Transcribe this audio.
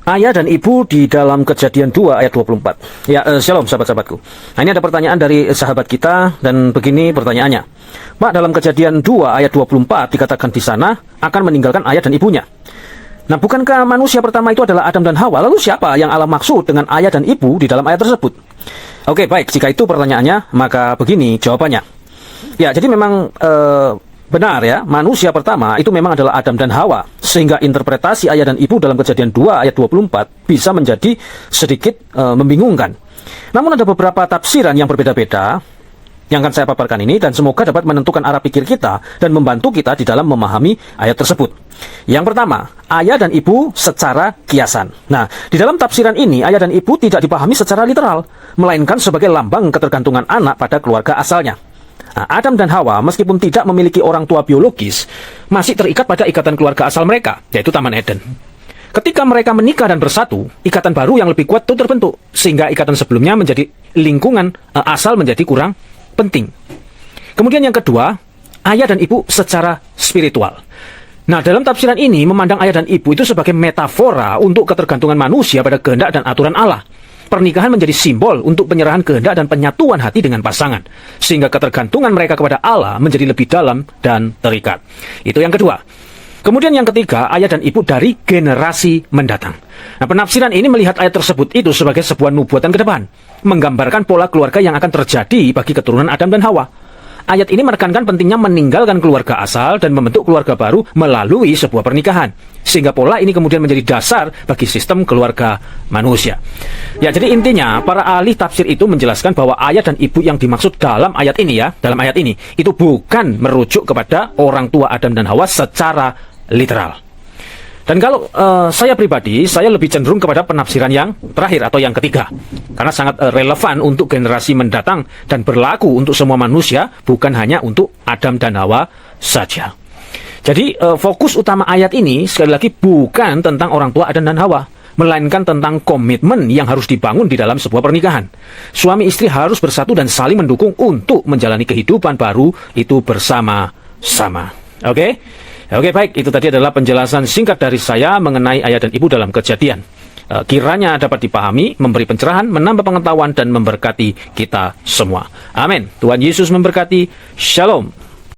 Ayah dan ibu di dalam Kejadian 2 ayat 24. Ya, shalom sahabat-sahabatku. Nah, ini ada pertanyaan dari sahabat kita dan begini pertanyaannya. Pak, dalam Kejadian 2 ayat 24 dikatakan di sana akan meninggalkan ayah dan ibunya. Nah, bukankah manusia pertama itu adalah Adam dan Hawa? Lalu siapa yang Allah maksud dengan ayah dan ibu di dalam ayat tersebut? Oke, baik. Jika itu pertanyaannya, maka begini jawabannya. Ya, jadi memang benar ya, manusia pertama itu memang adalah Adam dan Hawa. Sehingga interpretasi ayah dan ibu dalam Kejadian 2 ayat 24 bisa menjadi sedikit membingungkan. Namun ada beberapa tafsiran yang berbeda-beda yang akan saya paparkan ini, dan semoga dapat menentukan arah pikir kita dan membantu kita di dalam memahami ayat tersebut. Yang pertama, ayah dan ibu secara kiasan. Nah, di dalam tafsiran ini, ayah dan ibu tidak dipahami secara literal, melainkan sebagai lambang ketergantungan anak pada keluarga asalnya. Nah, Adam dan Hawa meskipun tidak memiliki orang tua biologis, masih terikat pada ikatan keluarga asal mereka, yaitu Taman Eden. Ketika mereka menikah dan bersatu, ikatan baru yang lebih kuat itu terbentuk, sehingga ikatan sebelumnya menjadi lingkungan asal menjadi kurang penting. Kemudian yang kedua, ayah dan ibu secara spiritual. Nah, dalam tafsiran ini memandang ayah dan ibu itu sebagai metafora untuk ketergantungan manusia pada kehendak dan aturan Allah. Pernikahan menjadi simbol untuk penyerahan kehendak dan penyatuan hati dengan pasangan, sehingga ketergantungan mereka kepada Allah menjadi lebih dalam dan terikat. Itu yang kedua. Kemudian yang ketiga, ayah dan ibu dari generasi mendatang. Nah, penafsiran ini melihat ayat tersebut itu sebagai sebuah nubuatan ke depan, menggambarkan pola keluarga yang akan terjadi bagi keturunan Adam dan Hawa. Ayat ini menekankan pentingnya meninggalkan keluarga asal dan membentuk keluarga baru melalui sebuah pernikahan, sehingga pola ini kemudian menjadi dasar bagi sistem keluarga manusia. Ya, jadi intinya para ahli tafsir itu menjelaskan bahwa ayah dan ibu yang dimaksud dalam ayat ini dalam ayat ini itu bukan merujuk kepada orang tua Adam dan Hawa secara literal. Dan kalau saya pribadi, saya lebih cenderung kepada penafsiran yang terakhir atau yang ketiga, karena sangat relevan untuk generasi mendatang dan berlaku untuk semua manusia, bukan hanya untuk Adam dan Hawa saja. Jadi fokus utama ayat ini sekali lagi bukan tentang orang tua Adam dan Hawa, melainkan tentang komitmen yang harus dibangun di dalam sebuah pernikahan. Suami istri harus bersatu dan saling mendukung untuk menjalani kehidupan baru itu bersama-sama. Oke? Oke, baik, itu tadi adalah penjelasan singkat dari saya mengenai ayah dan ibu dalam Kejadian. Kiranya dapat dipahami, memberi pencerahan, menambah pengetahuan, dan memberkati kita semua. Amin. Tuhan Yesus memberkati. Shalom.